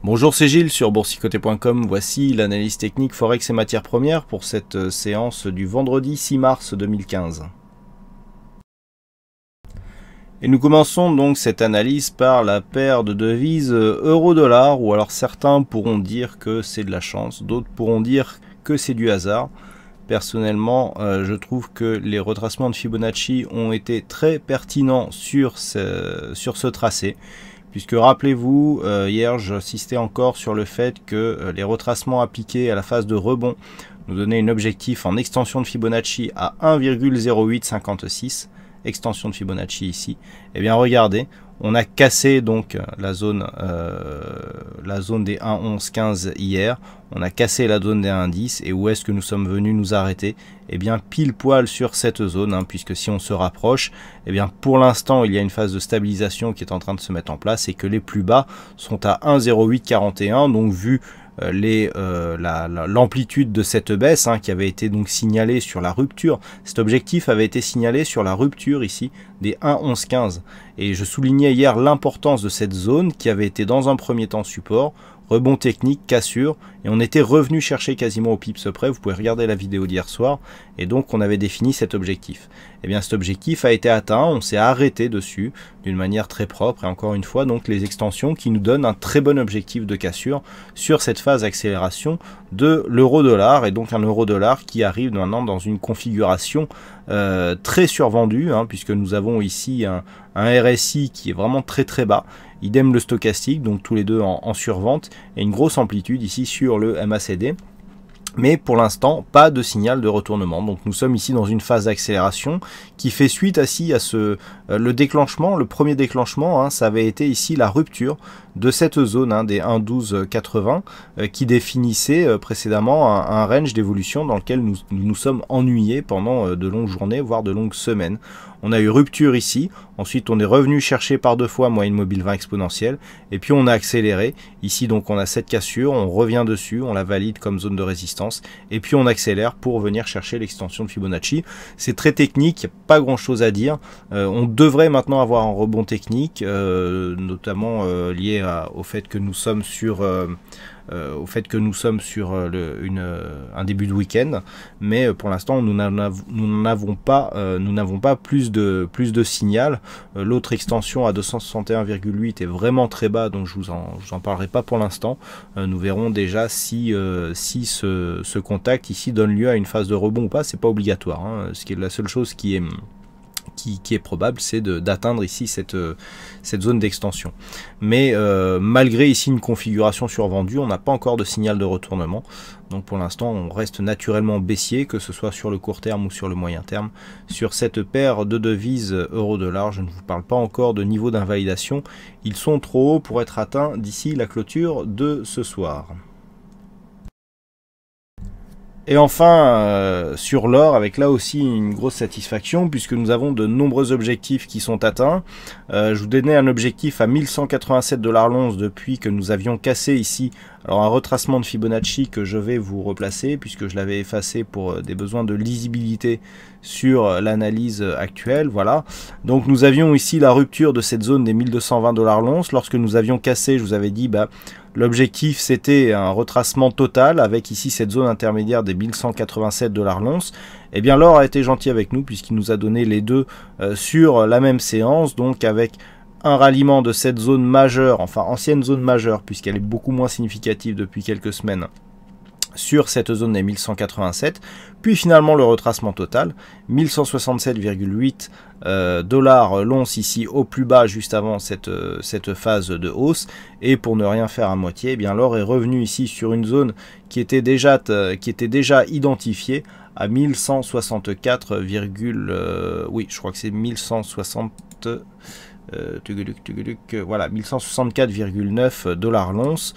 Bonjour, c'est Gilles sur boursicoté.com. Voici l'analyse technique Forex et matières premières pour cette séance du vendredi 6 mars 2015. Et nous commençons donc cette analyse par la paire de devises euro-dollar, ou alors certains pourront dire que c'est de la chance, d'autres pourront dire que c'est du hasard. Personnellement, je trouve que les retracements de Fibonacci ont été très pertinents sur ce tracé. Puisque rappelez-vous, hier j'insistais encore sur le fait que les retracements appliqués à la phase de rebond nous donnaient un objectif en extension de Fibonacci à 1,0856, extension de Fibonacci ici. Et bien regardez, on a cassé donc la zone des 1,1115 hier, on a cassé la zone des 1,10 et où est-ce que nous sommes venus nous arrêter? Eh bien pile poil sur cette zone, puisque si on se rapproche, eh bien pour l'instant il y a une phase de stabilisation qui est en train de se mettre en place et que les plus bas sont à 1,0841, donc vu l'amplitude de cette baisse qui avait été donc signalée sur la rupture, cet objectif avait été signalé sur la rupture ici des 1,1115 et je soulignais hier l'importance de cette zone qui avait été dans un premier temps support, rebond technique, cassure, et on était revenu chercher quasiment au pips près. Vous pouvez regarder la vidéo d'hier soir, et donc on avait défini cet objectif. Et bien cet objectif a été atteint, on s'est arrêté dessus d'une manière très propre, et encore une fois donc les extensions qui nous donnent un très bon objectif de cassure sur cette phase d'accélération de l'euro-dollar, et donc un euro-dollar qui arrive maintenant dans une configuration très survendue, puisque nous avons ici un RSI qui est vraiment très bas, idem le stochastique, donc tous les deux en survente, et une grosse amplitude ici sur le MACD. Mais pour l'instant, pas de signal de retournement. Donc nous sommes ici dans une phase d'accélération qui fait suite à le déclenchement, le premier déclenchement, ça avait été ici la rupture de cette zone des 1,1280 qui définissait précédemment un range d'évolution dans lequel nous sommes ennuyés pendant de longues journées, voire de longues semaines. On a eu rupture ici, ensuite on est revenu chercher par deux fois moyenne mobile 20 exponentielle, et puis on a accéléré. Ici donc on a cette cassure, on revient dessus, on la valide comme zone de résistance, et puis on accélère pour venir chercher l'extension de Fibonacci. C'est très technique, il n'y a pas grand chose à dire. On devrait maintenant avoir un rebond technique, notamment lié au fait que nous sommes sur un début de week-end, mais pour l'instant nous n'avons pas plus de signal. L'autre extension à 261,8 est vraiment très bas, donc je vous en parlerai pas pour l'instant. Nous verrons déjà si ce contact ici donne lieu à une phase de rebond ou pas. C'est pas obligatoire, ce qui est la seule chose qui est probable, c'est d'atteindre ici cette zone d'extension. Mais malgré ici une configuration survendue, on n'a pas encore de signal de retournement. Donc pour l'instant, on reste naturellement baissier, que ce soit sur le court terme ou sur le moyen terme. Sur cette paire de devises euro-dollar, je ne vous parle pas encore de niveau d'invalidation. Ils sont trop hauts pour être atteints d'ici la clôture de ce soir. Et enfin, sur l'or, avec là aussi une grosse satisfaction, puisque nous avons de nombreux objectifs qui sont atteints. Je vous donnais un objectif à 1187 $ l'once depuis que nous avions cassé ici. Alors un retracement de Fibonacci que je vais vous replacer, puisque je l'avais effacé pour des besoins de lisibilité sur l'analyse actuelle. Voilà. Donc nous avions ici la rupture de cette zone des 1220 $ l'once. Lorsque nous avions cassé, je vous avais dit, l'objectif c'était un retracement total avec ici cette zone intermédiaire des 1187 $ l'once. Et bien l'or a été gentil avec nous puisqu'il nous a donné les deux sur la même séance, donc avec un ralliement de cette zone majeure, enfin ancienne zone majeure puisqu'elle est beaucoup moins significative depuis quelques semaines, sur cette zone des 1187, puis finalement le retracement total, 1167,8 $ l'once ici au plus bas juste avant cette phase de hausse, et pour ne rien faire à moitié, eh bien l'or est revenu ici sur une zone qui était déjà identifiée à 1164, oui je crois que c'est 1160. Voilà, 1164,9 $ l'once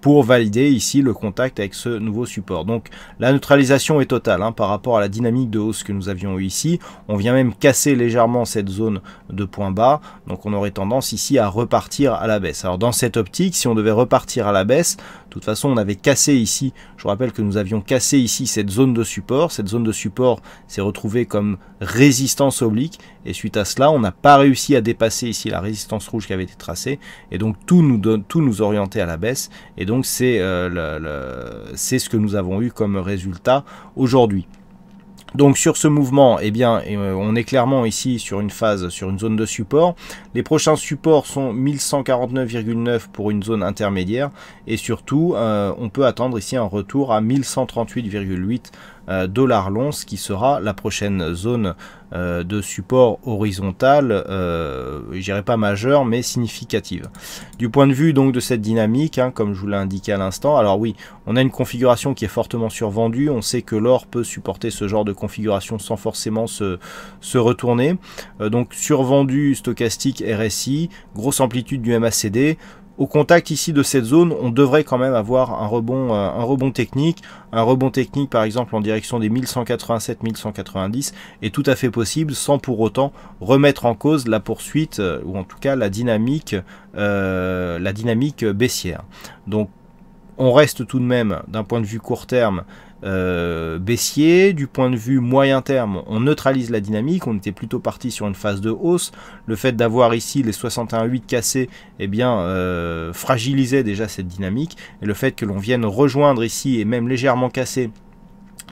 pour valider ici le contact avec ce nouveau support. Donc la neutralisation est totale par rapport à la dynamique de hausse que nous avions eu ici. On vient vient même casser légèrement cette zone de point bas, donc on aurait tendance ici à repartir à la baisse. Alors dans cette optique, si on devait repartir à la baisse, de toute façon on avait cassé ici, je vous rappelle que nous avions cassé ici cette zone de support s'est retrouvée comme résistance oblique, et suite à cela on n'a pas réussi à dépasser ici la résistance rouge qui avait été tracée, et donc tout nous orientait à la baisse, et donc c'est ce que nous avons eu comme résultat aujourd'hui. Donc sur ce mouvement, eh bien, on est clairement ici sur une phase, sur une zone de support. Les prochains supports sont 1149,9 pour une zone intermédiaire, et surtout on peut attendre ici un retour à 1138,8 $ l'once, qui sera la prochaine zone de support horizontal, je dirais pas majeure mais significative. Du point de vue donc de cette dynamique, comme je vous l'ai indiqué à l'instant, alors oui, on a une configuration qui est fortement survendue, on sait que l'or peut supporter ce genre de configuration sans forcément se retourner, donc survendu stochastique RSI, grosse amplitude du MACD. Au contact ici de cette zone, on devrait quand même avoir un rebond technique. Un rebond technique par exemple en direction des 1187-1190 est tout à fait possible sans pour autant remettre en cause la poursuite ou en tout cas la dynamique baissière. Donc on reste tout de même d'un point de vue court terme baissier. Du point de vue moyen terme, on neutralise la dynamique, on était plutôt parti sur une phase de hausse. Le fait d'avoir ici les 61,8 cassés, eh bien, fragilisait déjà cette dynamique, et le fait que l'on vienne rejoindre ici et même légèrement casser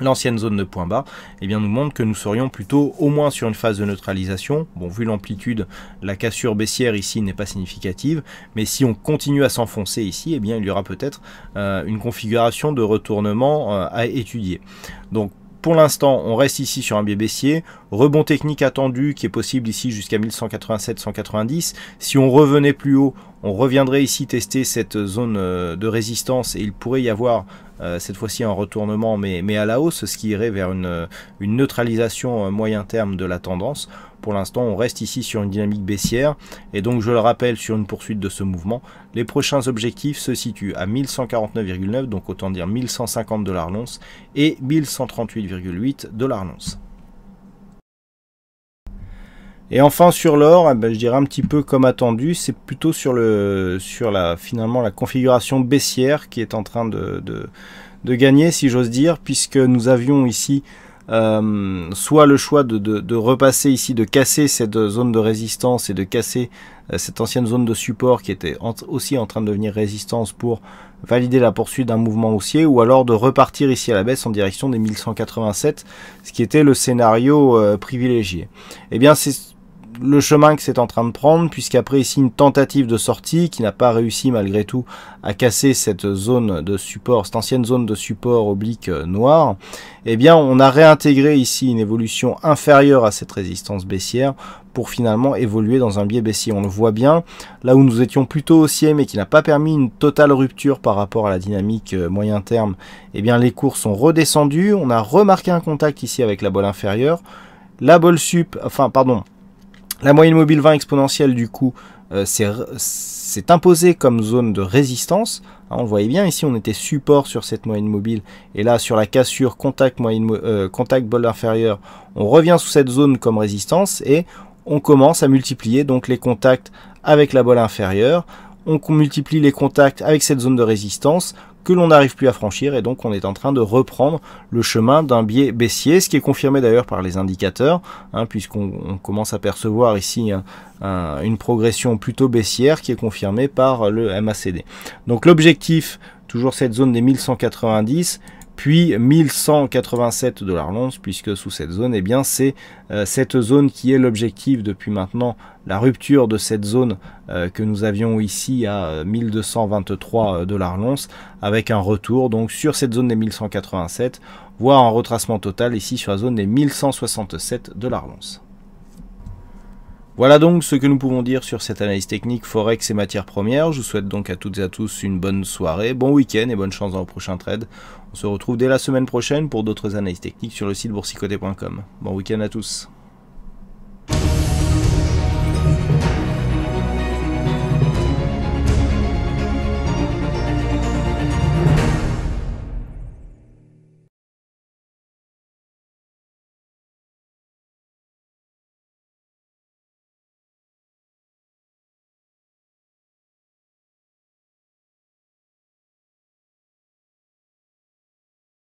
l'ancienne zone de point bas, eh bien, nous montre que nous serions plutôt au moins sur une phase de neutralisation. Bon, vu l'amplitude, la cassure baissière ici n'est pas significative, mais si on continue à s'enfoncer ici, eh bien, il y aura peut-être une configuration de retournement à étudier. Donc, pour l'instant, on reste ici sur un biais baissier, rebond technique attendu qui est possible ici jusqu'à 1187-190. Si on revenait plus haut, on reviendrait ici tester cette zone de résistance, et il pourrait y avoir cette fois-ci un retournement mais à la hausse, ce qui irait vers une neutralisation moyen terme de la tendance. Pour l'instant, on reste ici sur une dynamique baissière, et donc je le rappelle, sur une poursuite de ce mouvement, les prochains objectifs se situent à 1149,9, donc autant dire 1150 $ l'once, et 1138,8 $ l'once. Et enfin sur l'or, je dirais un petit peu comme attendu, c'est plutôt finalement la configuration baissière qui est en train de gagner, si j'ose dire, puisque nous avions ici soit le choix de repasser ici, de casser cette zone de résistance et de casser cette ancienne zone de support qui était aussi en train de devenir résistance pour valider la poursuite d'un mouvement haussier, ou alors de repartir ici à la baisse en direction des 1187, ce qui était le scénario privilégié. Eh bien, c'est le chemin que c'est en train de prendre, puisqu'après ici une tentative de sortie qui n'a pas réussi malgré tout à casser cette zone de support, cette ancienne zone de support oblique noire, eh bien on a réintégré ici une évolution inférieure à cette résistance baissière pour finalement évoluer dans un biais baissier. On le voit bien, là où nous étions plutôt haussiers mais qui n'a pas permis une totale rupture par rapport à la dynamique moyen terme, eh bien les cours sont redescendus, on a remarqué un contact ici avec la bolle inférieure, la bolle la moyenne mobile 20 exponentielle du coup s'est imposée comme zone de résistance. On le voyait bien ici, on était support sur cette moyenne mobile, et là sur la cassure contact bolle inférieure, on revient sous cette zone comme résistance, et on commence à multiplier donc les contacts avec la bolle inférieure, on multiplie les contacts avec cette zone de résistance que l'on n'arrive plus à franchir, et donc on est en train de reprendre le chemin d'un biais baissier, ce qui est confirmé d'ailleurs par les indicateurs, puisqu'on commence à percevoir ici une progression plutôt baissière qui est confirmée par le MACD. Donc l'objectif, toujours cette zone des 1190, puis 1187 $ l'once, puisque sous cette zone, eh bien c'est cette zone qui est l'objectif depuis maintenant la rupture de cette zone que nous avions ici à 1223 $ l'once, avec un retour donc sur cette zone des 1187, voire un retracement total ici sur la zone des 1167 $ l'once. Voilà donc ce que nous pouvons dire sur cette analyse technique Forex et matières premières. Je vous souhaite donc à toutes et à tous une bonne soirée, bon week-end et bonne chance dans vos prochains trades. On se retrouve dès la semaine prochaine pour d'autres analyses techniques sur le site boursicoté.com. Bon week-end à tous.